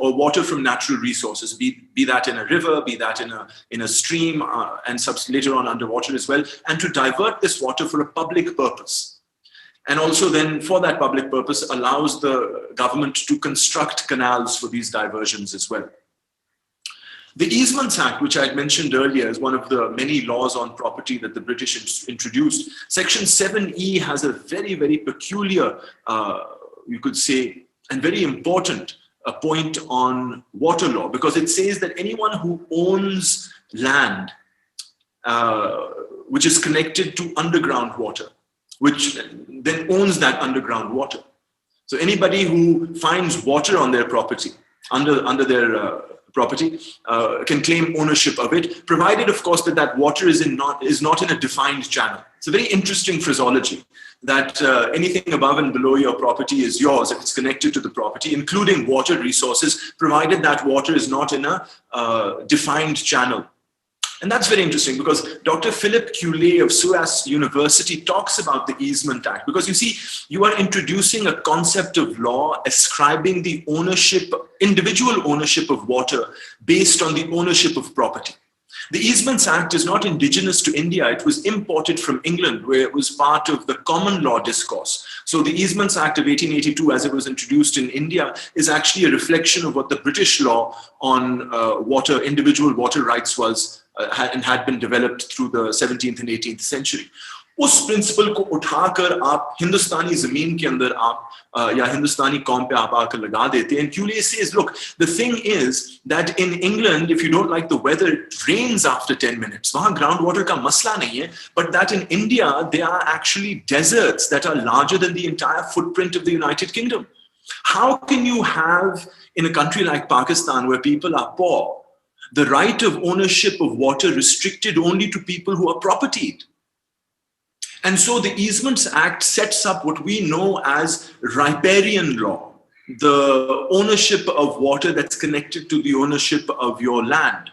or water from natural resources, be that in a river, be that in a stream, and later on underwater as well, and to divert this water for a public purpose. And also then for that public purpose allows the government to construct canals for these diversions as well. The Easements Act, which I had mentioned earlier, is one of the many laws on property that the British introduced. Section 7E has a very, very peculiar, you could say, and very important point on water law, because it says that anyone who owns land which is connected to underground water, which then owns that underground water. So anybody who finds water on their property, under their property, can claim ownership of it, provided, of course, that water is not in a defined channel. It's a very interesting phraseology that anything above and below your property is yours if it's connected to the property, including water resources, provided that water is not in a defined channel. And that's very interesting because Dr. Philip Culey of SOAS University talks about the Easement Act, because you see, you are introducing a concept of law ascribing the ownership, individual ownership of water based on the ownership of property. The Easements Act is not indigenous to India. It was imported from England, where it was part of the common law discourse. So the Easements Act of 1882, as it was introduced in India, is actually a reflection of what the British law on water, individual water rights was and had been developed through the 17th and 18th century. उस principal को उठाकर आप हिंदुस्तानी जमीन के अंदर आप या हिंदुस्तानी कौम पे आप आकर लगा देते हैं. And Culey says, look, the thing is that in England, if you don't like the weather, it rains after 10 minutes. वहाँ groundwater का मसला नहीं है, but that in India, there are actually deserts that are larger than the entire footprint of the United Kingdom. How can you have, in a country like Pakistan, where people are poor, the right of ownership of water restricted only to people who are propertied? And so the Easements Act sets up what we know as riparian law, the ownership of water that's connected to the ownership of your land.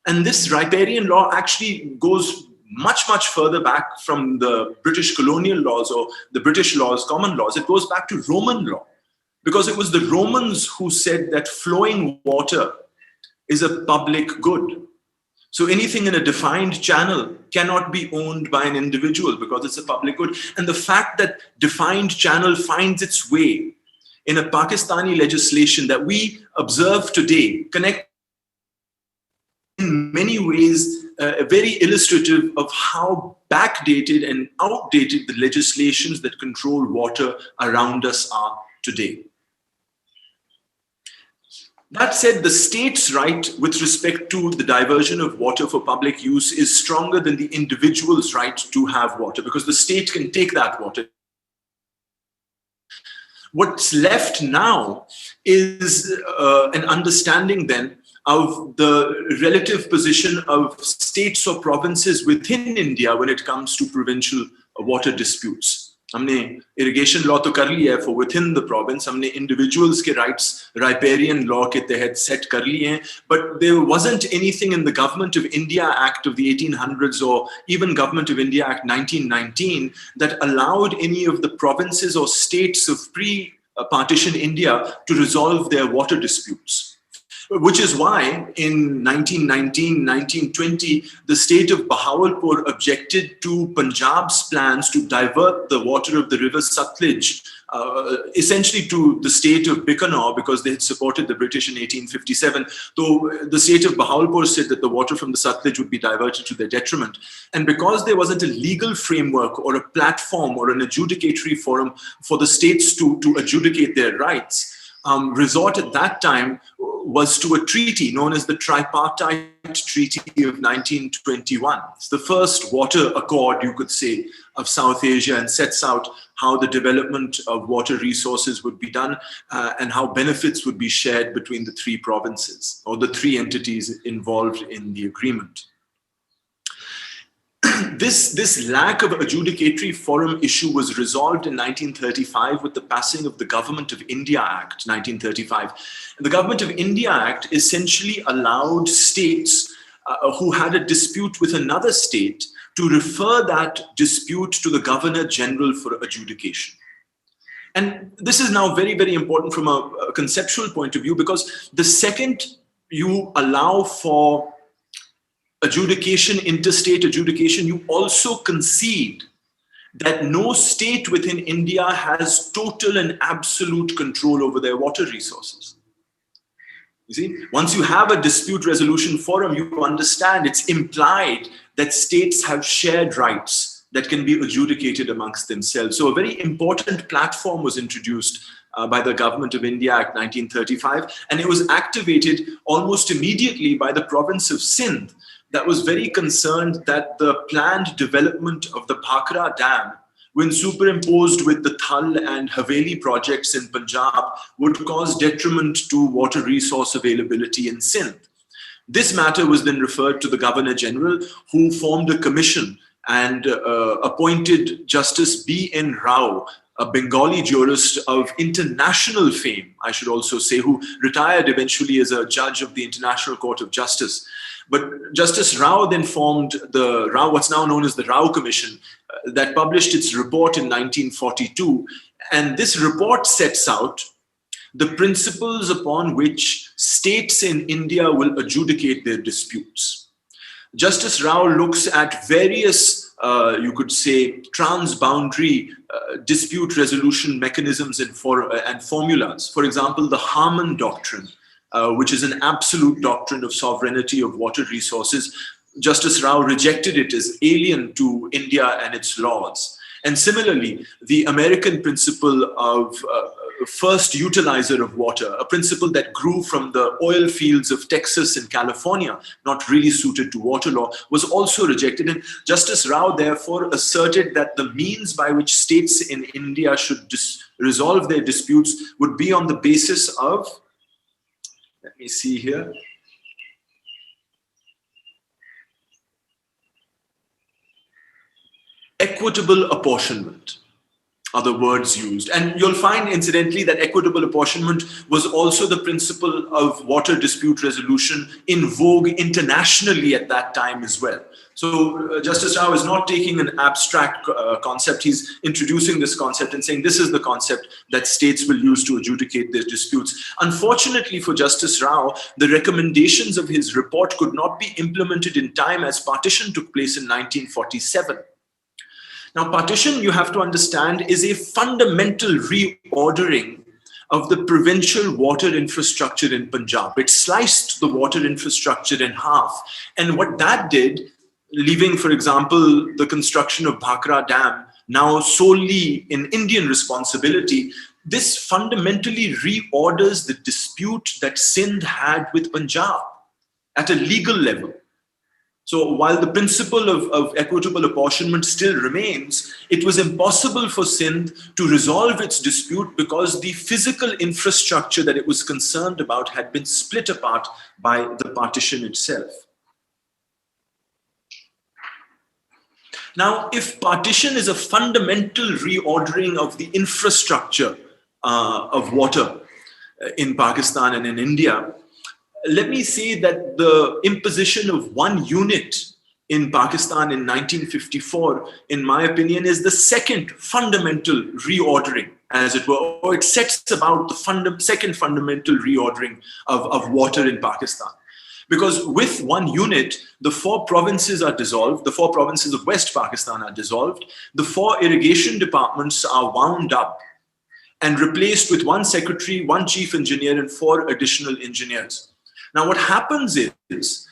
And this riparian law actually goes much, much further back from the British colonial laws or the British laws, common laws. It goes back to Roman law, because it was the Romans who said that flowing water is a public good. So anything in a defined channel cannot be owned by an individual because it's a public good. And the fact that defined channel finds its way in a Pakistani legislation that we observe today connect in many ways very illustrative of how backdated and outdated the legislations that control water around us are today. That said, the state's right with respect to the diversion of water for public use is stronger than the individual's right to have water, because the state can take that water. What's left now is an understanding then of the relative position of states or provinces within India when it comes to provincial water disputes. हमने irrigation law तो कर लिया है for within the province, हमने individuals के rights riparian law के तहत set कर लिए हैं, but there wasn't anything in the Government of India Act of the 1800s or even Government of India Act 1919 that allowed any of the provinces or states of pre-partition India to resolve their water disputes. Which is why in 1919, 1920, the state of Bahawalpur objected to Punjab's plans to divert the water of the river Satluj, essentially to the state of Bikaner, because they had supported the British in 1857. Though the state of Bahawalpur said that the water from the Satluj would be diverted to their detriment. And because there wasn't a legal framework or a platform or an adjudicatory forum for the states to adjudicate their rights, resort at that time was to a treaty known as the Tripartite Treaty of 1921. It's the first water accord, you could say, of South Asia, and sets out how the development of water resources would be done and how benefits would be shared between the three provinces or the three entities involved in the agreement. This lack of adjudicatory forum issue was resolved in 1935 with the passing of the Government of India Act, 1935. And the Government of India Act essentially allowed states who had a dispute with another state to refer that dispute to the Governor General for adjudication. And this is now very, very important from a conceptual point of view, because the second you allow for adjudication, interstate adjudication, you also concede that no state within India has total and absolute control over their water resources. You see, once you have a dispute resolution forum, you understand it's implied that states have shared rights that can be adjudicated amongst themselves. So a very important platform was introduced by the Government of India Act 1935, and it was activated almost immediately by the province of Sindh, that was very concerned that the planned development of the Bhakra Dam, when superimposed with the Thal and Haveli projects in Punjab, would cause detriment to water resource availability in Sindh. This matter was then referred to the Governor General, who formed a commission and appointed Justice B.N. Rao, a Bengali jurist of international fame, I should also say, who retired eventually as a judge of the International Court of Justice. But Justice Rao then formed the what's now known as the Rao Commission, that published its report in 1942. And this report sets out the principles upon which states in India will adjudicate their disputes. Justice Rao looks at various, you could say, transboundary dispute resolution mechanisms and formulas. For example, the Harman Doctrine, which is an absolute doctrine of sovereignty of water resources. Justice Rao rejected it as alien to India and its laws. And similarly, the American principle of first utilizer of water, a principle that grew from the oil fields of Texas and California, not really suited to water law, was also rejected. And Justice Rao therefore asserted that the means by which states in India should resolve their disputes would be on the basis of, let me see here, equitable apportionment are the words used. And you'll find, incidentally, that equitable apportionment was also the principle of water dispute resolution in vogue internationally at that time as well. So Justice Rao is not taking an abstract concept. He's introducing this concept and saying this is the concept that states will use to adjudicate their disputes. Unfortunately for Justice Rao, the recommendations of his report could not be implemented in time, as partition took place in 1947. Now, partition, you have to understand, is a fundamental reordering of the provincial water infrastructure in Punjab. It sliced the water infrastructure in half. And what that did, leaving, for example, the construction of Bhakra Dam now solely in Indian responsibility, this fundamentally reorders the dispute that Sindh had with Punjab at a legal level. So while the principle of equitable apportionment still remains, it was impossible for Sindh to resolve its dispute because the physical infrastructure that it was concerned about had been split apart by the partition itself. Now, if partition is a fundamental reordering of the infrastructure of water in Pakistan and in India, let me say that the imposition of one unit in Pakistan in 1954, in my opinion, is the second fundamental reordering, as it were, or it sets about the second fundamental reordering of water in Pakistan. Because with one unit, the 4 provinces are dissolved, the 4 provinces of West Pakistan are dissolved, the 4 irrigation departments are wound up and replaced with 1 secretary, 1 chief engineer, and 4 additional engineers. Now, what happens is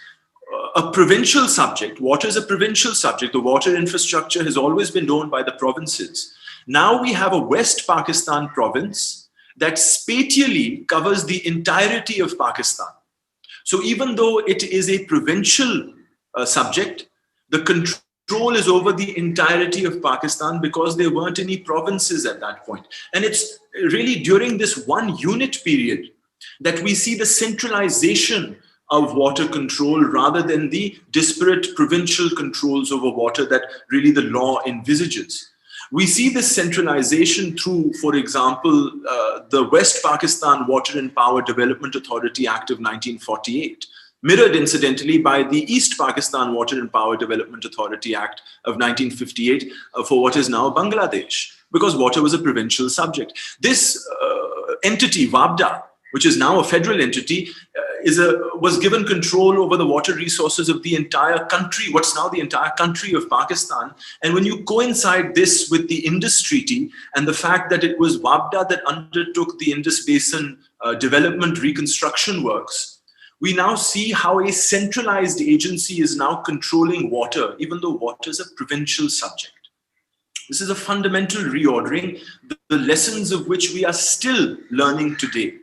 a provincial subject, water is a provincial subject, the water infrastructure has always been owned by the provinces. Now we have a West Pakistan province that spatially covers the entirety of Pakistan. So even though it is a provincial subject, the control is over the entirety of Pakistan because there weren't any provinces at that point. And it's really during this one unit period that we see the centralization of water control rather than the disparate provincial controls over water that really the law envisages. We see this centralization through, for example, the West Pakistan Water and Power Development Authority Act of 1948, mirrored incidentally by the East Pakistan Water and Power Development Authority Act of 1958 for what is now Bangladesh, because water was a provincial subject. This entity, WAPDA, which is now a federal entity, was given control over the water resources of the entire country, what's now the entire country of Pakistan. And when you coincide this with the Indus Treaty and the fact that it was WAPDA that undertook the Indus Basin development reconstruction works, we now see how a centralized agency is now controlling water, even though water is a provincial subject. This is a fundamental reordering, the lessons of which we are still learning today.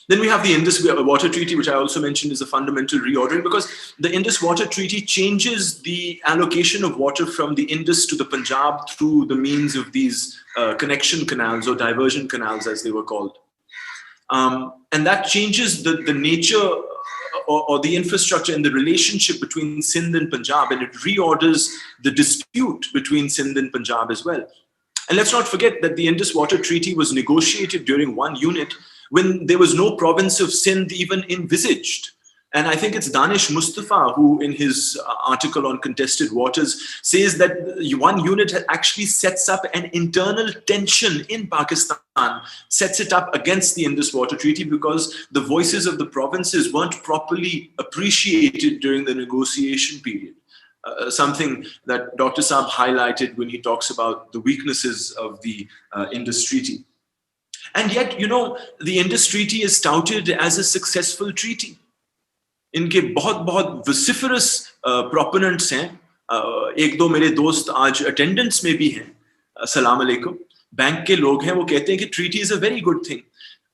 Then we have the Indus Water Treaty, which I also mentioned is a fundamental reordering, because the Indus Water Treaty changes the allocation of water from the Indus to the Punjab through the means of these connection canals or diversion canals, as they were called. And that changes the nature or the infrastructure and the relationship between Sindh and Punjab, and it reorders the dispute between Sindh and Punjab as well. And let's not forget that the Indus Water Treaty was negotiated during one unit when there was no province of Sindh even envisaged. And I think it's Danish Mustafa who, in his article on contested waters, says that one unit actually sets up an internal tension in Pakistan, sets it up against the Indus Water Treaty because the voices of the provinces weren't properly appreciated during the negotiation period. Something that Dr. Saab highlighted when he talks about the weaknesses of the Indus Treaty. And yet, you know, the Indus Treaty is touted as a successful treaty. इनके बहुत vociferous proponents हैं, एक दो मेरे दोस्त आज attendance में भी हैं, अस्सलाम वालेकुम, बैंक के लोग हैं, वो कहते हैं कि treaty is a very good thing.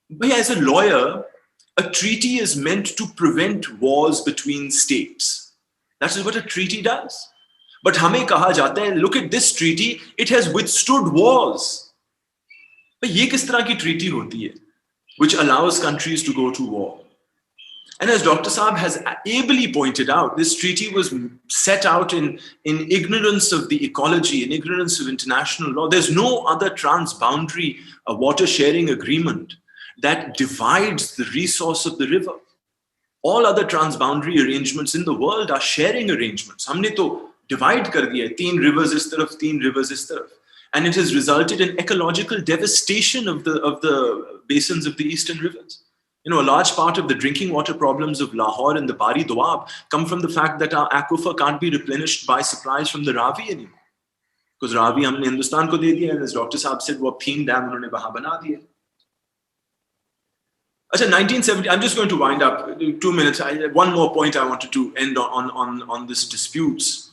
But as a lawyer, a treaty is meant to prevent wars between states. That is what a treaty does. But हमें कहा जाता है, look at this treaty, it has withstood wars. But ये किस तरह की treaty होती है, which allows countries to go to war? And as Dr. Saab has ably pointed out, this treaty was set out in ignorance of the ecology, in ignorance of international law. There's no other transboundary water sharing agreement that divides the resource of the river. All other transboundary arrangements in the world are sharing arrangements. हमने तो divide कर दिया है, 3 rivers इस तरफ, 3 rivers इस तरफ. And it has resulted in ecological devastation of the basins of the eastern rivers. You know, a large part of the drinking water problems of Lahore and the Bari Doab come from the fact that our aquifer can't be replenished by supplies from the Ravi anymore. Because Ravi हमने हिंदुस्तान को दे दिया, and as Dr. Saab said, वो Pheen Dam उन्होंने वहाँ बना दिया. अच्छा, 1970, I'm just going to wind up 2 minutes. One more point I wanted to end on this disputes.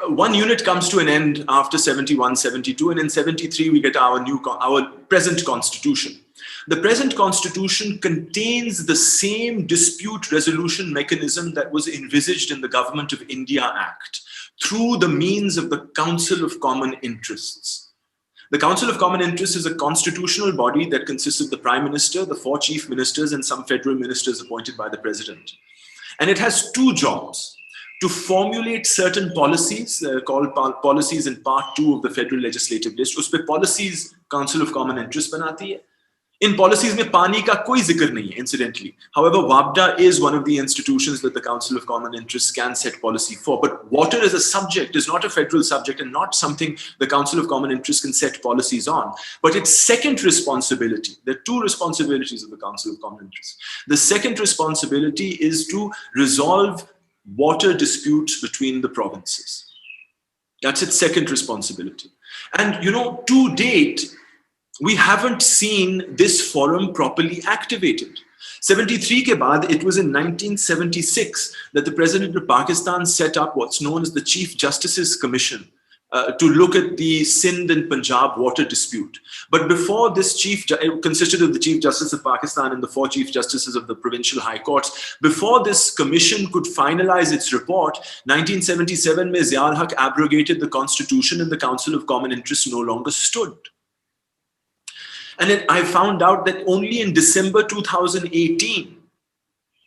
One unit comes to an end after 71, 72, and in 73 we get our present constitution. The present constitution contains the same dispute resolution mechanism that was envisaged in the Government of India Act through the means of the Council of Common Interests. The Council of Common Interests is a constitutional body that consists of the Prime Minister, the 4 chief ministers, and some federal ministers appointed by the President. And it has 2 jobs: to formulate certain policies called policies in Part 2 of the Federal Legislative List. Uspe policies Council of Common Interest banati hai. In policies में पानी का कोई जिक्र नहीं है, incidentally. However, WAPDA is one of the institutions that the Council of Common Interest can set policy for. But water as a subject is not a federal subject and not something the Council of Common Interest can set policies on. But its second responsibility, there are 2 responsibilities of the Council of Common Interest. The second responsibility is to resolve water disputes between the provinces. That's its second responsibility. And, you know, to date, we haven't seen this forum properly activated. 73 ke baad, it was in 1976 that the President of Pakistan set up what's known as the Chief Justice's Commission to look at the Sindh and Punjab water dispute. But before this it consisted of the Chief Justice of Pakistan and the 4 Chief Justices of the Provincial High Courts. Before this commission could finalize its report, 1977 mein Ziaul Haq abrogated the Constitution and the Council of Common Interest no longer stood. And then I found out that only in December 2018,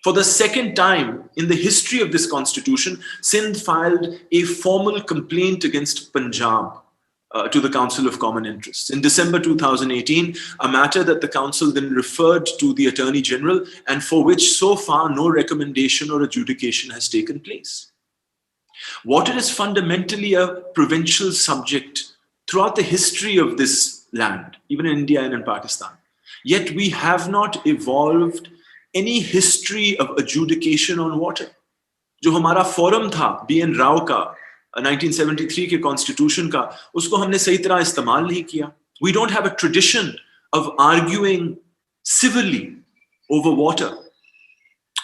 for the second time in the history of this constitution, Sindh filed a formal complaint against Punjab to the Council of Common Interests. In December 2018, a matter that the Council then referred to the Attorney General and for which so far no recommendation or adjudication has taken place. Water is fundamentally a provincial subject throughout the history of this land, even in India and in Pakistan. Yet we have not evolved any history of adjudication on water. जो हमारा forum था, B.N. Rao का, 1973 के constitution का, उसको हमने सही तरह इस्तेमाल नहीं किया. We don't have a tradition of arguing civilly over water.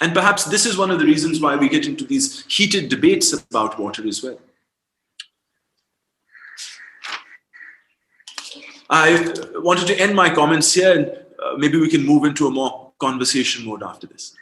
And perhaps this is one of the reasons why we get into these heated debates about water as well. I wanted to end my comments here, and maybe we can move into a more conversation mode after this.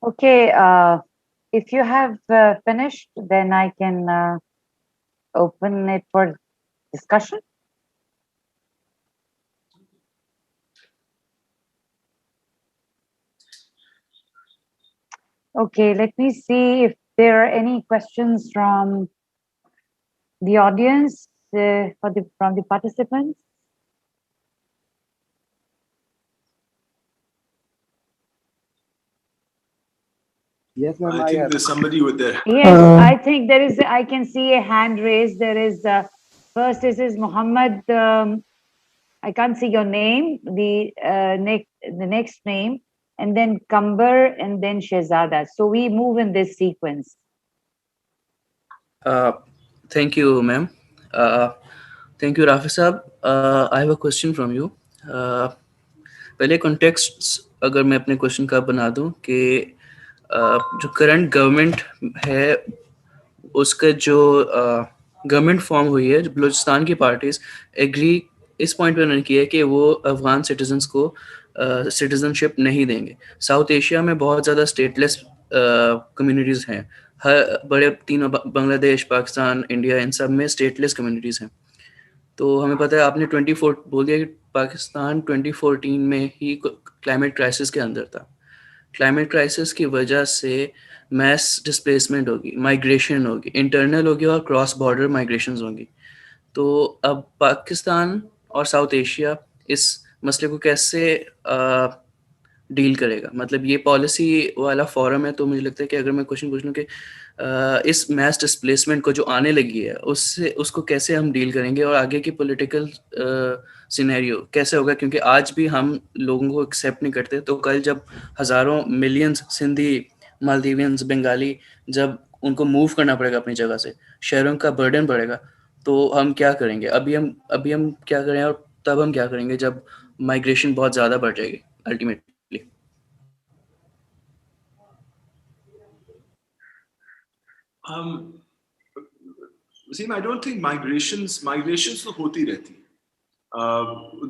Okay, if you have finished, then I can open it for discussion. Okay, let me see if there are any questions from the audience, from the participants. Yes, ma'am. I think there's somebody with their... Yes, I think there is, I can see a hand raised. There is, first this is Muhammad, I can't see your name, the next name, and then Kambar, and then Shehzada. So we move in this sequence. Thank you, ma'am. Thank you, Rafi Saab. I have a question from you. पहले context अगर मैं अपने question का बना दूं कि जो current government है उसका जो गवर्नमेंट फॉर्म हुई है, बलूचिस्तान की पार्टीज एग्री इस पॉइंट पे उन्होंने किया है कि वो अफगान सिटीजन्स को सिटीजनशिप नहीं देंगे. साउथ एशिया में बहुत ज़्यादा स्टेटलेस कम्युनिटीज़ हैं. हर बड़े तीनों बांग्लादेश, पाकिस्तान, इंडिया, इन सब में स्टेटलेस कम्युनिटीज़ हैं. तो हमें पता है आपने 24 बोल दिया कि पाकिस्तान 2014 में ही क्लाइमेट क्राइसिस के अंदर था. क्लाइमेट क्राइसिस की वजह से मैस डिस्प्लेसमेंट होगी, माइग्रेशन होगी, इंटरनल होगी और क्रॉस बॉर्डर माइग्रेशंस होंगी. तो अब पाकिस्तान और साउथ एशिया इस मसले को कैसे डील करेगा? मतलब ये पॉलिसी वाला फोरम है, तो मुझे लगता है कि अगर मैं क्वेश्चन पूछ लूँ कि इस मैस डिस्प्लेसमेंट को जो आने लगी है उसको कैसे हम डील करेंगे और आगे की पॉलिटिकल सिनेरियो कैसे होगा? क्योंकि आज भी हम लोगों को एक्सेप्ट नहीं करते, तो कल जब हज़ारों मिलियंस सिंधी, मालदीवियंस, बंगाली जब उनको मूव करना पड़ेगा अपनी जगह से, शहरों का बर्डन बढ़ेगा, तो हम क्या करेंगे? अभी हम क्या करें और तब हम क्या करेंगे जब माइग्रेशन बहुत ज़्यादा बढ़ जाएगी ultimately? See, I don't think migrations तो होती रहती.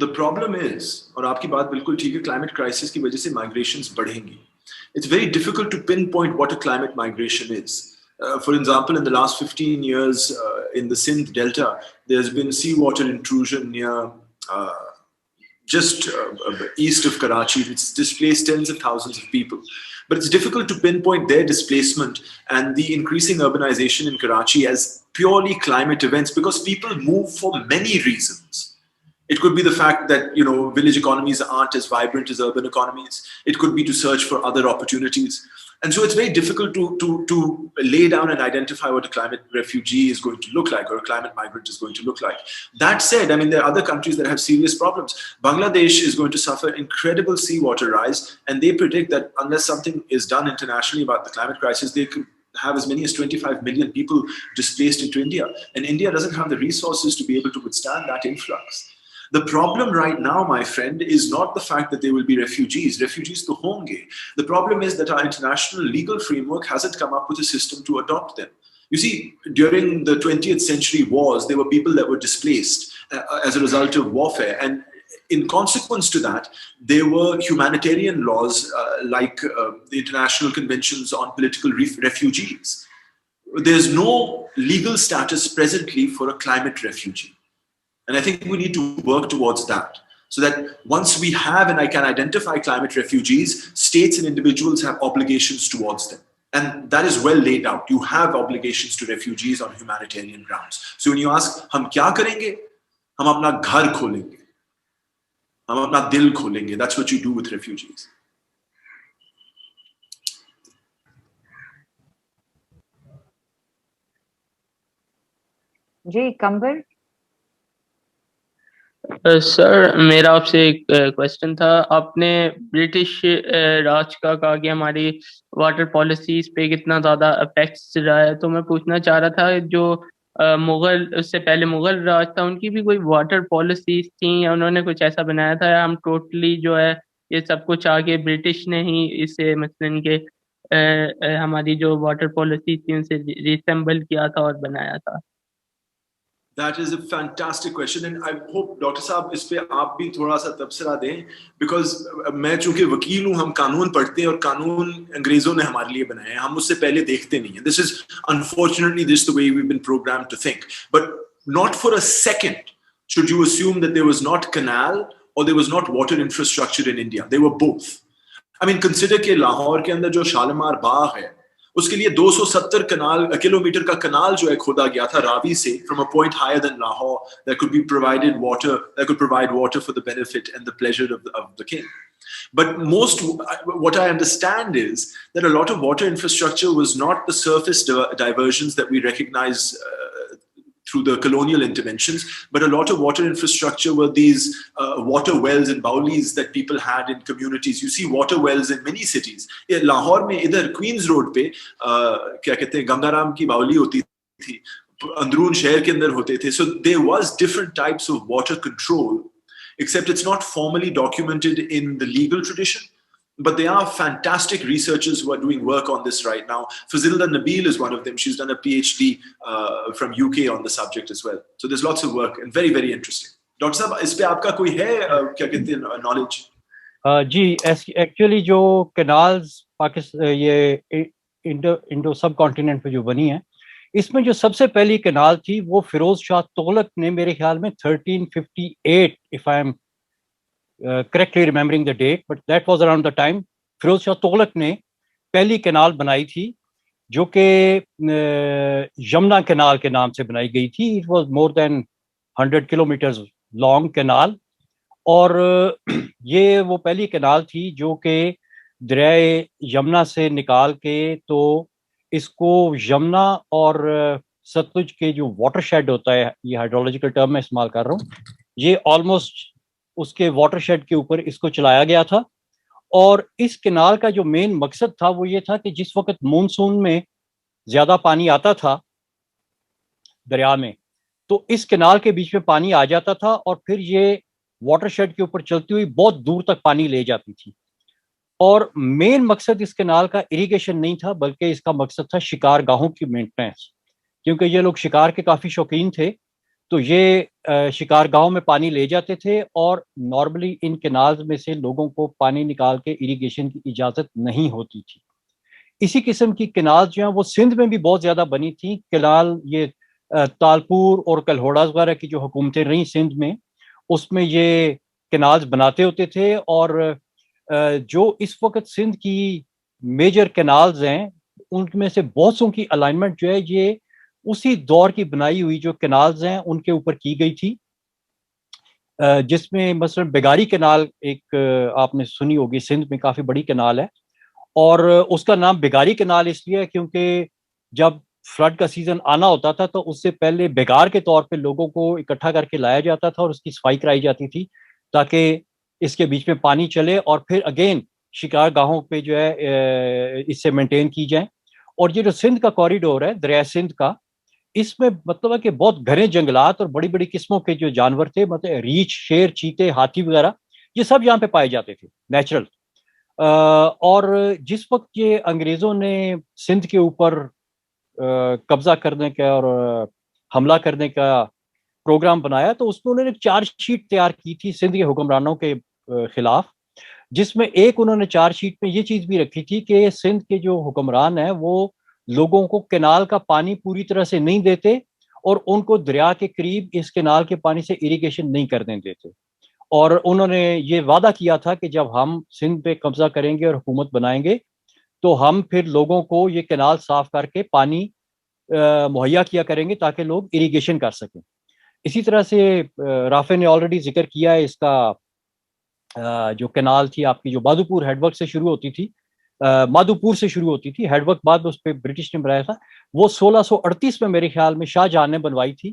The problem is, और आपकी बात बिल्कुल ठीक है, climate crisis की वजह से migrations बढ़ेंगी. It's very difficult to pinpoint what a climate migration is. For example, in the last 15 years in the Sindh Delta, there's been seawater intrusion near just east of Karachi. It's displaced tens of thousands of people. But it's difficult to pinpoint their displacement and the increasing urbanization in Karachi as purely climate events, because people move for many reasons. It could be the fact that, you know, village economies aren't as vibrant as urban economies. It could be to search for other opportunities. And so it's very difficult to lay down and identify what a climate refugee is going to look like or a climate migrant is going to look like. That said, I mean, there are other countries that have serious problems. Bangladesh is going to suffer incredible seawater rise, and they predict that unless something is done internationally about the climate crisis, they could have as many as 25 million people displaced into India. And India doesn't have the resources to be able to withstand that influx. The problem right now, my friend, is not the fact that there will be refugees. Refugees to honge. The problem is that our international legal framework hasn't come up with a system to adopt them. You see, during the 20th century wars, there were people that were displaced as a result of warfare. And in consequence to that, there were humanitarian laws like the International Conventions on Political Refugees. There's no legal status presently for a climate refugee. And I think we need to work towards that. So that once we have and I can identify climate refugees, states and individuals have obligations towards them. And that is well laid out. You have obligations to refugees on humanitarian grounds. So when you ask, hum kya karenge? Hum apna ghar kholenge. Hum apna dil kholenge. That's what you do with refugees. जी कंबर. Sir मेरा आपसे एक question था. आपने British राज का कहा कि हमारी वाटर पॉलिसीज पे कितना ज़्यादा इफेक्ट्स रहा है, तो मैं पूछना चाह रहा था जो मुगल, उससे पहले मुगल राज था, उनकी भी कोई वाटर पॉलिसीज थी या उन्होंने कुछ ऐसा बनाया था, या हम टोटली जो है ये सब कुछ आगे ब्रिटिश ने ही इसे मसलन के हमारी जो वाटर पॉलिसी थी उनसे रिसेंबल किया था और बनाया था? That is a fantastic question, and I hope Dr. साहब इस पे आप भी थोड़ा सा तबसरा दें, because मैं चूंकि वकील हूँ, हम कानून पढ़ते हैं और कानून अंग्रेजों ने हमारे लिए बनाए हैं, हम उससे पहले देखते नहीं हैं. This is unfortunately this the way we've been programmed to think. But not for a second should you assume that there was not canal or there was not water infrastructure in India. They were both. I mean, consider कि लाहौर के अंदर जो शालीमार बाग है, उसके लिए 270 kilometre का कनाल जो है खोदा गया था रावी से, from a point higher than Lahore, that could be provided water, that could provide water for the benefit and the pleasure of the king. But what I understand is that a lot of water infrastructure was not the surface diversions that we recognize through the colonial interventions, but a lot of water infrastructure were these water wells and baulis that people had in communities. You see water wells in many cities. Lahore में इधर Queens Road पे क्या कहते हैं गंगाराम की बाउली होती थी, अंदरून शहर के अंदर होते थे. So there was different types of water control, except it's not formally documented in the legal tradition. But there are fantastic researchers who are doing work on this right now. Fazilda Nabil is one of them. She's done a PhD from UK on the subject as well. So there's lots of work and very, very interesting. Dr. साहब, इस पे आपका कोई है क्या कहते हैं knowledge? जी, actually जो कैनाल्स पाकिस्तान ये इंडो सब कॉन्टिनेंट पे जो बनी है, इसमें जो सबसे पहली कैनाल थी वो फिरोज शाह तुगलक ने मेरे ख्याल में 1358, if I am correctly remembering the date, but that was around the time, Firoz Shah Tughlaq ने पहली कैनाल बनाई थी जो कि यमुना कैनाल के नाम से बनाई गई थी. It was more than 100 kilometres long canal, और ये वो पहली कैनाल थी जो कि दरियाए यमुना से निकाल के तो इसको यमुना और सतलुज के जो वाटर शेड होता है, ये हाइड्रोलॉजिकल टर्म मैं इस्तेमाल कर रहा हूँ, ये ऑलमोस्ट उसके वाटर शेड के ऊपर इसको चलाया गया था. और इस कैनाल का जो मेन मकसद था वो ये था कि जिस वक्त मानसून में ज्यादा पानी आता था दरिया में, तो इस कैनाल के बीच में पानी आ जाता था और फिर ये वाटर शेड के ऊपर चलती हुई बहुत दूर तक पानी ले जाती थी. और मेन मकसद इस कैनाल का इरिगेशन नहीं था, बल्कि इसका मकसद था शिकार गाहों की मेंटेनेंस, क्योंकि ये लोग शिकार के काफी शौकीन थे, तो ये शिकार गाहों में पानी ले जाते थे. और नॉर्मली इन कैनाल्स में से लोगों को पानी निकाल के इरिगेशन की इजाजत नहीं होती थी. इसी किस्म की कैनाल जो हैं वो सिंध में भी बहुत ज्यादा बनी थी. कैनाल ये तालपुर और कलहोड़ा वगैरह की जो हुकूमतें रहीं सिंध में, उसमें ये कैनाल्स बनाते होते थे. और जो इस वक्त सिंध की मेजर कैनाल्स हैं उनमें से बहुत सौ की अलाइनमेंट जो है ये उसी दौर की बनाई हुई जो कैनाल्स हैं उनके ऊपर की गई थी, जिसमें मसलन बेगारी कैनाल एक आपने सुनी होगी, सिंध में काफ़ी बड़ी कैनाल है. और उसका नाम बेगारी कैनाल इसलिए है क्योंकि जब फ्लड का सीजन आना होता था तो उससे पहले बेगार के तौर पे लोगों को इकट्ठा करके लाया जाता था और उसकी सफाई कराई जाती थी ताकि इसके बीच में पानी चले और फिर अगेन शिकार गाहों पे जो है इससे मेंटेन की जाए. और ये जो सिंध का कॉरिडोर है दरिया सिंध का, इसमें मतलब है कि बहुत घने जंगलात और बड़ी बड़ी किस्मों के जो जानवर थे, मतलब रीछ, शेर, चीते, हाथी वगैरह, ये सब यहाँ पे पाए जाते थे नेचुरल. और जिस वक्त ये अंग्रेज़ों ने सिंध के ऊपर कब्जा करने का और हमला करने का پروگرام بنایا تو اس میں انہوں نے ایک چارج شیٹ تیار کی تھی سندھ کے حکمرانوں کے خلاف، جس میں ایک انہوں نے چارج شیٹ میں یہ چیز بھی رکھی تھی کہ سندھ کے جو حکمران ہیں وہ لوگوں کو کینال کا پانی پوری طرح سے نہیں دیتے اور ان کو دریا کے قریب اس کینال کے پانی سے اریگیشن نہیں کرنے دیتے. اور انہوں نے یہ وعدہ کیا تھا کہ جب ہم سندھ پہ قبضہ کریں گے اور حکومت بنائیں گے تو ہم پھر لوگوں کو یہ کینال صاف کر کے پانی مہیا کیا کریں گے تاکہ لوگ اریگیشن کر سکیں. اسی طرح سے رافع نے آلریڈی ذکر کیا ہے اس کا جو کینال تھی آپ کی جو مادھوپور ہیڈ ورک سے شروع ہوتی تھی، مادھوپور سے شروع ہوتی تھی، ہیڈ ورک بعد میں اس پہ برٹش نے بنایا تھا، وہ 1638 میں میرے خیال میں شاہ جہاں نے بنوائی تھی،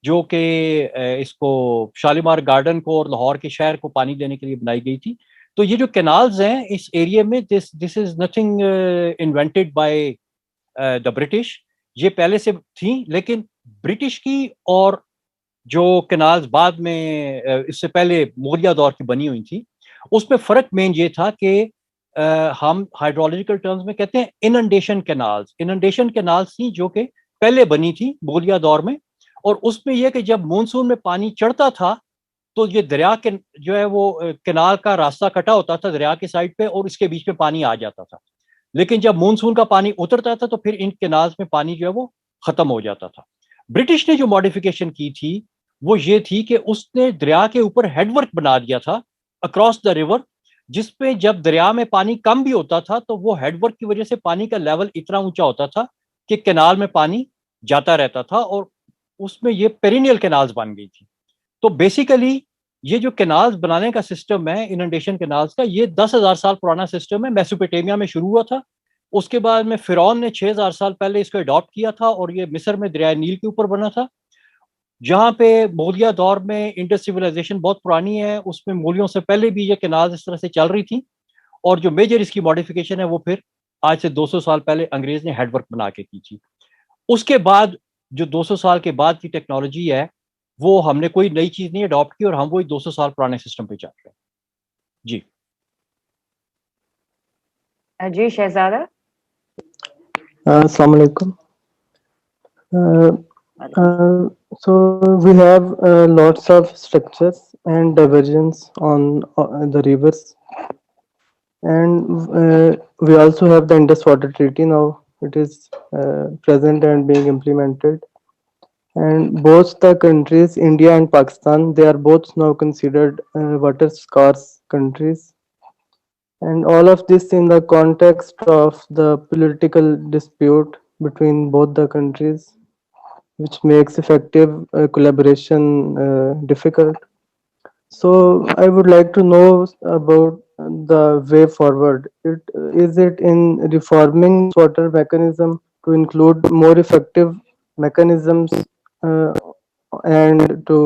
جو کہ اس کو شالیمار گارڈن کو اور لاہور کے شہر کو پانی دینے کے لیے بنائی گئی تھی. تو یہ جو کینالز ہیں اس ایریا میں this is nothing invented by the British, یہ پہلے سے تھیں، لیکن برٹش کی اور جو کینالز بعد میں اس سے پہلے مغلیہ دور کی بنی ہوئی تھی اس میں فرق مین یہ تھا کہ ہم ہائیڈرولوجیکل ٹرمز میں کہتے ہیں اننڈیشن کینالز تھیں جو کہ پہلے بنی تھی مغلیہ دور میں، اور اس میں یہ کہ جب مونسون میں پانی چڑھتا تھا تو یہ دریا کے جو ہے وہ کینال کا راستہ کٹا ہوتا تھا دریا کے سائڈ پہ اور اس کے بیچ میں پانی آ جاتا تھا، لیکن جب مونسون کا پانی اترتا تھا تو پھر ان کینالز میں پانی جو ہے وہ ختم ہو جاتا تھا. برٹش نے جو ماڈیفیکیشن کی تھی وہ یہ تھی کہ اس نے دریا کے اوپر ہیڈ ورک بنا دیا تھا اکراس دا ریور، جس پہ جب دریا میں پانی کم بھی ہوتا تھا تو وہ ہیڈ ورک کی وجہ سے پانی کا لیول اتنا اونچا ہوتا تھا کہ کینال میں پانی جاتا رہتا تھا، اور اس میں یہ پیرینیل کینالز بن گئی تھی. تو بیسیکلی یہ جو کینالز بنانے کا سسٹم ہے اننڈیشن کینالز کا، یہ 10,000 سال پرانا سسٹم ہے، میسوپوٹیمیا میں شروع ہوا تھا، اس کے بعد میں فرعون نے 6,000 سال پہلے اس کو اڈاپٹ کیا تھا اور یہ مصر میں دریائے نیل کے اوپر بنا تھا. جہاں پہ مغلیہ دور میں انڈس سیولائزیشن بہت پرانی ہے، اس میں مغلیوں سے پہلے بھی یہ کینالز اس طرح سے چل رہی تھیں، اور جو میجر اس کی ماڈیفیکیشن ہے وہ پھر آج سے 200 سال پہلے انگریز نے ہیڈ ورک بنا کے کی تھی. اس کے بعد جو 200 سال کے بعد کی ٹیکنالوجی ہے وہ ہم نے کوئی نئی چیز نہیں اڈاپٹ کی اور ہم وہی 200 سال پرانے سسٹم پہ چل رہے ہیں. جی جی شہزادہ. السلام علیکم. So we have lots of structures and diversions on the rivers, and we also have the Indus Water Treaty now. It is present and being implemented, and both the countries, India and Pakistan, they are both now considered water scarce countries, and all of this in the context of the political dispute between both the countries, which makes effective collaboration difficult. So I would like to know about the way forward. Is it in reforming water mechanism to include more effective mechanisms and to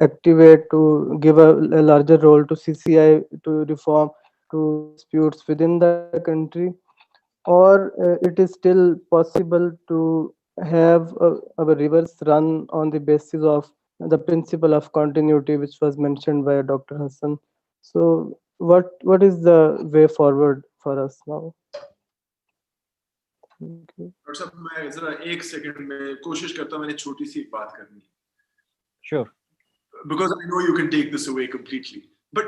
activate, to give a larger role to CCI to reform to disputes within the country, or it is still possible to have our rivers run on the basis of the principle of continuity, which was mentioned by Dr. Hassan. So what is the way forward for us now? Doctor صاحب میں ذرا ایک second میں کوشش کرتا ہوں، میں نے چھوٹی سی ایک بات کرنی ہے. Sure. Because I know you can take this away completely. But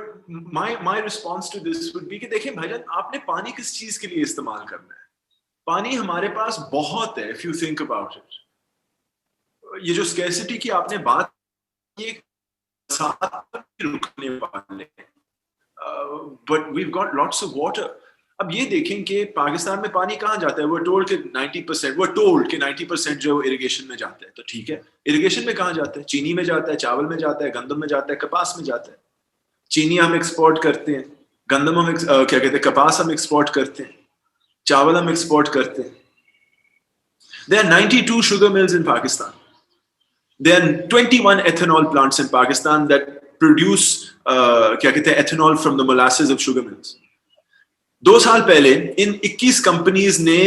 my response to this would be کہ دیکھیں بھائی جان، آپ نے پانی کس چیز کے لیے استعمال کرنا ہے؟ پانی ہمارے پاس بہت ہے. if you think about it, یہ جو scarcity کی آپ نے بات یہ ساتھ رکنے والے but we've got lots of water. اب یہ دیکھیں کہ پاکستان میں پانی کہاں جاتا ہے؟ وہ ٹولڈ کہ 90% جو اریگیشن میں جاتا ہے. تو ٹھیک ہے، اریگیشن میں کہاں جاتا ہے؟ چینی میں جاتا ہے، چاول میں جاتا ہے، گندم میں جاتا ہے، کپاس میں جاتا ہے. چینی ہم ایکسپورٹ کرتے ہیں، گندم ہم کیا کہتے ہیں، کپاس ہم ایکسپورٹ کرتے ہیں، چاول ہم ایکسپورٹ کرتے ہیں. There are 92 sugar mills in Pakistan. There are 21 ethanol plants in Pakistan that produce کیا کہتے ہیں ethanol from the molasses of sugar mills. 2 سال پہلے ان 21 کمپنیز نے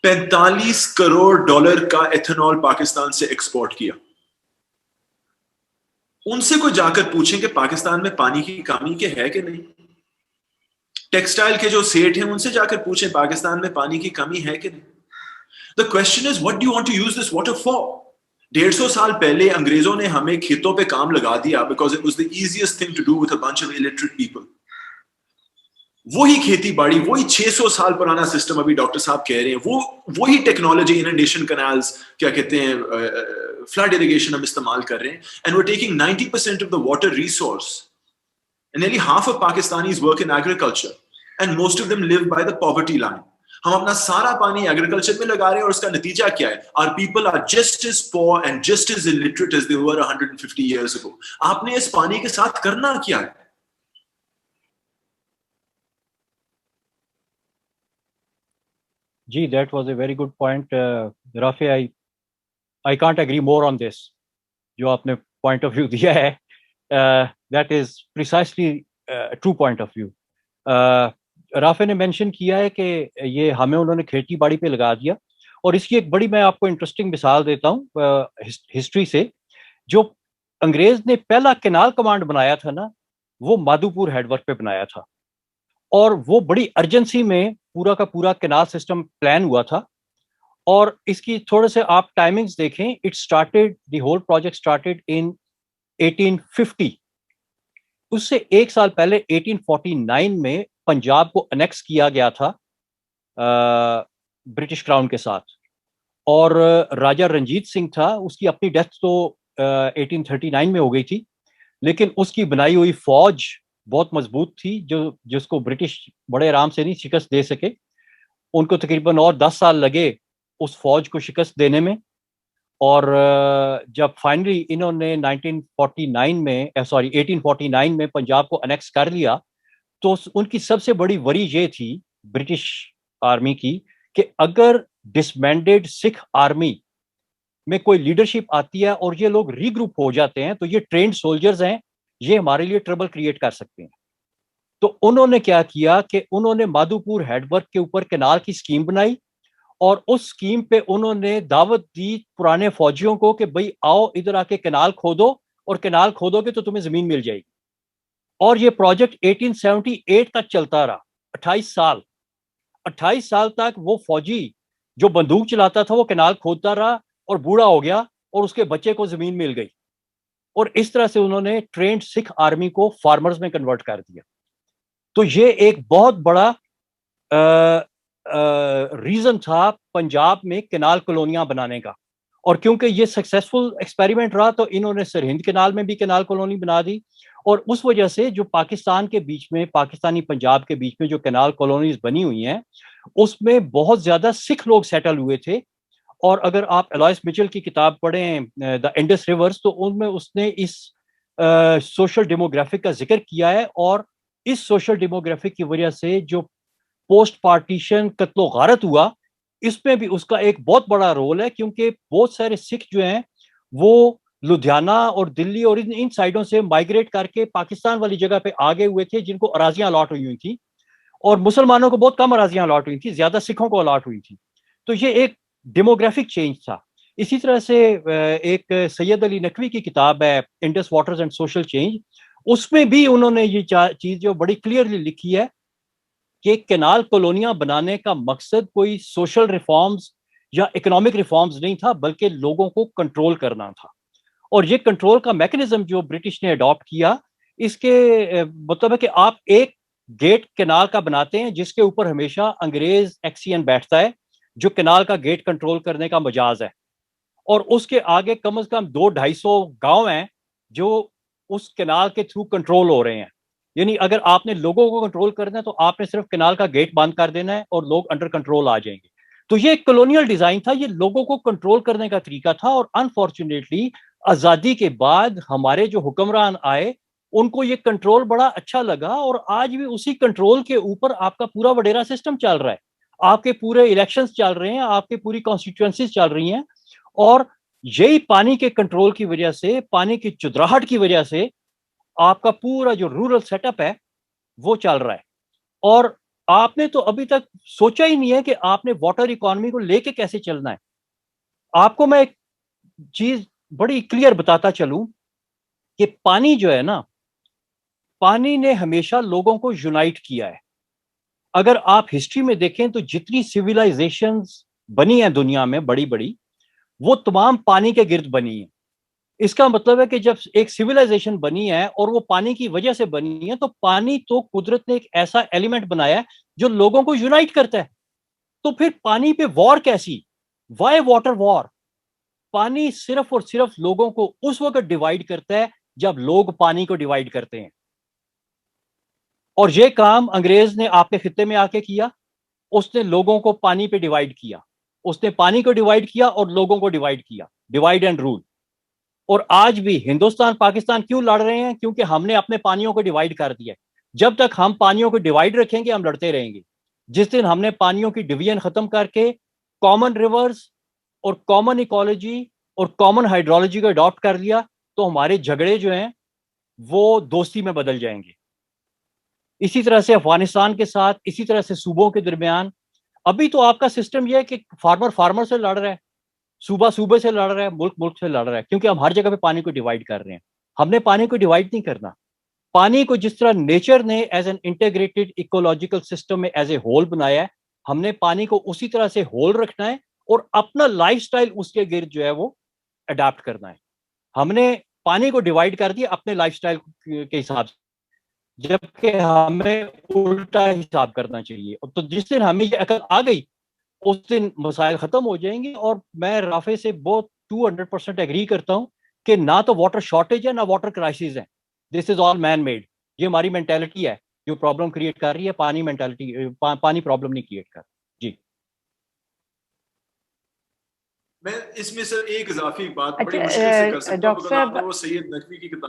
$45 کروڑ کا ایتھنال پاکستان سے ایکسپورٹ کیا. ان سے کوئی جا کر پوچھیں کہ پاکستان میں پانی کی کمی کے ہے کہ نہیں. ٹیکسٹائل کے جو سیٹ ہیں ان سے جا کر پوچھیں پاکستان میں پانی کی کمی ہے کہ نہیں. The question is, what do you want to use this water for? 150 سال پہلے انگریزوں نے ہمیں کھیتوں پہ کام لگا دیا because it was the easiest thing to do with a bunch of illiterate people. وہی کھیتی باڑی, وہی 600 سال پرانا سسٹم ابھی ڈاکٹر صاحب کہہ رہے ہیں, وہی ٹیکنالوجی, اننڈیشن کنالز, کیا کہتے ہیں, فلڈ اریگیشن ہم استعمال کر رہے ہیں, and we're taking 90% of the water resource, and nearly half of Pakistanis work in agriculture, and most of them live by the poverty line. ہم اپنا سارا پانی ایگریکلچر میں لگا رہے ہیں, اور اس کا نتیجہ کیا ہے؟ Our people are just as poor and just as illiterate as they were 150 years ago. آپ نے اس پانی کے ساتھ کرنا کیا ہے؟ جی, that was a very good point, Rafi. I can't agree more on this. جو آپ نے point of view دیا ہے, that is precisely a true point of view. رافع نے مینشن کیا ہے کہ یہ ہمیں انہوں نے کھیتی باڑی پہ لگا دیا, اور اس کی ایک بڑی میں آپ کو انٹرسٹنگ مثال دیتا ہوں ہسٹری سے. جو انگریز نے پہلا کینال کمانڈ بنایا تھا نا, وہ مادھوپور ہیڈ ورک پہ بنایا تھا, اور وہ بڑی ارجنسی میں پورا کا پورا کینال سسٹم پلان ہوا تھا. اور اس کی تھوڑے سے آپ ٹائمنگز دیکھیں, اٹ سٹارٹیڈ, دی ہول پروجیکٹ سٹارٹیڈ ان 1850. اس سے ایک سال پہلے 1849 میں پنجاب کو انیکس کیا گیا تھا برٹش کراؤن کے ساتھ, اور راجہ رنجیت سنگھ تھا, اس کی اپنی ڈیتھ تو 1839 میں ہو گئی تھی, لیکن اس کی بنائی ہوئی فوج بہت مضبوط تھی, جس کو برٹش بڑے آرام سے نہیں شکست دے سکے. ان کو تقریباً اور 10 سال لگے اس فوج کو شکست دینے میں, اور جب فائنلی انہوں نے 1849 میں پنجاب کو انیکس کر لیا, تو ان کی سب سے بڑی وری یہ تھی برٹش آرمی کی کہ اگر ڈسمینڈیڈ سکھ آرمی میں کوئی لیڈرشپ آتی ہے اور یہ لوگ ری گروپ ہو جاتے ہیں, تو یہ ٹرینڈ سولجرز ہیں, یہ ہمارے لیے ٹربل کریٹ کر سکتے ہیں. تو انہوں نے کیا کیا کہ انہوں نے مادھوپور ہیڈ ورک کے اوپر کینال کی اسکیم بنائی, اور اس اسکیم پہ انہوں نے دعوت دی پرانے فوجیوں کو کہ بھئی آؤ ادھر آ کے کینال کھودو, اور کینال کھودو گے تو تمہیں زمین مل جائے گی. اور یہ پروجیکٹ 1878 تک چلتا رہا, 28 سال تک وہ فوجی جو بندوق چلاتا تھا وہ کینال کھودتا رہا, اور بوڑھا ہو گیا, اور اس کے بچے کو زمین مل گئی. اور اس طرح سے انہوں نے ٹرینڈ سکھ آرمی کو فارمرز میں کنورٹ کر دیا. تو یہ ایک بہت بڑا ریزن تھا پنجاب میں کینال کالونیاں بنانے کا. اور کیونکہ یہ سکسیسفل ایکسپیریمنٹ رہا, تو انہوں نے سرہند کینال میں بھی کینال کالونی بنا دی, اور اس وجہ سے جو پاکستان کے بیچ میں, پاکستانی پنجاب کے بیچ میں جو کینال کالونیز بنی ہوئی ہیں, اس میں بہت زیادہ سکھ لوگ سیٹل ہوئے تھے. اور اگر آپ الائس مچل کی کتاب پڑھیں دا انڈس ریورز, تو ان میں اس نے اس سوشل ڈیموگرافک کا ذکر کیا ہے, اور اس سوشل ڈیموگرافک کی وجہ سے جو پوسٹ پارٹیشن قتل و غارت ہوا, اس میں بھی اس کا ایک بہت بڑا رول ہے, کیونکہ بہت سارے سکھ جو ہیں وہ لدھیانہ اور دلی اور ان سائڈوں سے مائگریٹ کر کے پاکستان والی جگہ پہ آگے ہوئے تھے, جن کو اراضیاں الاٹ ہوئی ہوئی تھیں, اور مسلمانوں کو بہت کم اراضیاں الاٹ ہوئی تھیں, زیادہ سکھوں کو الاٹ ہوئی تھی. تو یہ ایک ڈیموگرافک چینج تھا. اسی طرح سے ایک سید علی نقوی کی کتاب ہے Indus waters and social change, اس میں بھی انہوں نے یہ چیز جو بڑی کلیئرلی لکھی ہے کہ کینال کالونیاں بنانے کا مقصد کوئی سوشل ریفارمز یا اکنامک ریفارمز نہیں تھا, بلکہ لوگوں کو کنٹرول کرنا تھا. اور یہ کنٹرول کا میکنزم جو برٹش نے اڈاپٹ کیا, اس کے مطلب ہے کہ آپ ایک گیٹ کینال کا بناتے ہیں جس کے اوپر ہمیشہ انگریز ایکسین بیٹھتا ہے, جو کینال کا گیٹ کنٹرول کرنے کا مجاز ہے, اور اس کے آگے کم از کم 200-250 گاؤں ہیں جو اس کینال کے تھرو کنٹرول ہو رہے ہیں. یعنی اگر آپ نے لوگوں کو کنٹرول کرنا ہے تو آپ نے صرف کینال کا گیٹ بند کر دینا ہے اور لوگ انڈر کنٹرول آ جائیں گے. تو یہ ایک کالونیل ڈیزائن تھا, یہ لوگوں کو کنٹرول کرنے کا طریقہ تھا. اور انفارچونیٹلی آزادی کے بعد ہمارے جو حکمران آئے ان کو یہ کنٹرول بڑا اچھا لگا, اور آج بھی اسی کنٹرول کے اوپر آپ کا پورا وڈیرا سسٹم چل رہا ہے, آپ کے پورے الیکشنز چل رہے ہیں, آپ کے پوری کانسٹیٹوئنسیز چل رہی ہیں. اور یہی پانی کے کنٹرول کی وجہ سے, پانی کی چدراہٹ کی وجہ سے آپ کا پورا جو رورل سیٹ اپ ہے وہ چل رہا ہے. اور آپ نے تو ابھی تک سوچا ہی نہیں ہے کہ آپ نے واٹر اکانومی کو لے کے کیسے چلنا ہے. آپ کو میں ایک چیز بڑی کلیئر بتاتا چلوں کہ پانی جو ہے نا, پانی نے ہمیشہ لوگوں کو یونائٹ کیا ہے. اگر آپ ہسٹری میں دیکھیں تو جتنی سویلائزیشنز بنی ہیں دنیا میں بڑی بڑی, وہ تمام پانی کے گرد بنی ہے. اس کا مطلب ہے کہ جب ایک سویلائزیشن بنی ہے اور وہ پانی کی وجہ سے بنی ہے, تو پانی تو قدرت نے ایک ایسا ایلیمنٹ بنایا ہے جو لوگوں کو یونائٹ کرتا ہے. تو پھر پانی پہ وار کیسی؟ وائی واٹر وار؟ پانی صرف اور صرف لوگوں کو اس وقت ڈیوائیڈ کرتا ہے جب لوگ پانی کو ڈیوائیڈ کرتے ہیں. اور یہ کام انگریز نے آپ کے خطے میں آ کے کیا. اس نے لوگوں کو پانی پہ ڈیوائیڈ کیا, اس نے پانی کو ڈیوائیڈ کیا اور لوگوں کو ڈیوائیڈ کیا, ڈیوائیڈ اینڈ رول. اور آج بھی ہندوستان پاکستان کیوں لڑ رہے ہیں؟ کیونکہ ہم نے اپنے پانیوں کو ڈیوائیڈ کر دیا. جب تک ہم پانیوں کو ڈیوائیڈ رکھیں گے ہم لڑتے رہیں گے. جس دن ہم نے پانیوں کی ڈویژن ختم کر کے کامن ریورز اور کامن ایکولوجی اور کامن ہائیڈرولوجی کو اڈاپٹ کر لیا, تو ہمارے جھگڑے جو ہیں وہ دوستی میں بدل جائیں گے. اسی طرح سے افغانستان کے ساتھ, اسی طرح سے صوبوں کے درمیان. ابھی تو آپ کا سسٹم یہ ہے کہ فارمر سے لڑ رہا ہے, صوبہ صوبے سے لڑ رہا ہے, ملک سے لڑ رہا ہے, کیونکہ ہم ہر جگہ پہ پانی کو ڈیوائیڈ کر رہے ہیں. ہم نے پانی کو ڈیوائیڈ نہیں کرنا. پانی کو جس طرح نیچر نے as an integrated ecological system میں ایز اے ہول بنایا ہے, ہم نے پانی کو اسی طرح سے ہول رکھنا ہے اور اپنا لائف سٹائل اس کے گرد جو ہے وہ اڈاپٹ کرنا ہے. ہم نے پانی کو ڈیوائیڈ کر دیا اپنے لائف سٹائل کے حساب سے, جبکہ ہمیں الٹا حساب کرنا چاہیے. تو جس دن ہمیں یہ عقل آ گئی اس دن مسائل ختم ہو جائیں گے. اور میں رافع سے بہت 200% ایگری کرتا ہوں کہ نہ تو واٹر شارٹیج ہے نہ واٹر کرائسس ہے. دس از آل مین میڈ. یہ ہماری مینٹالٹی ہے جو پرابلم کریٹ کر رہی ہے. پانی مینٹالٹی, پانی پرابلم نہیں کریٹ کر. جی میں اس میں سر ایک اضافی بات بڑی مشکل سے کر سکتا ہوں, ڈاکٹر because آپ صاحب نے وہ سید نقوی کی کتاب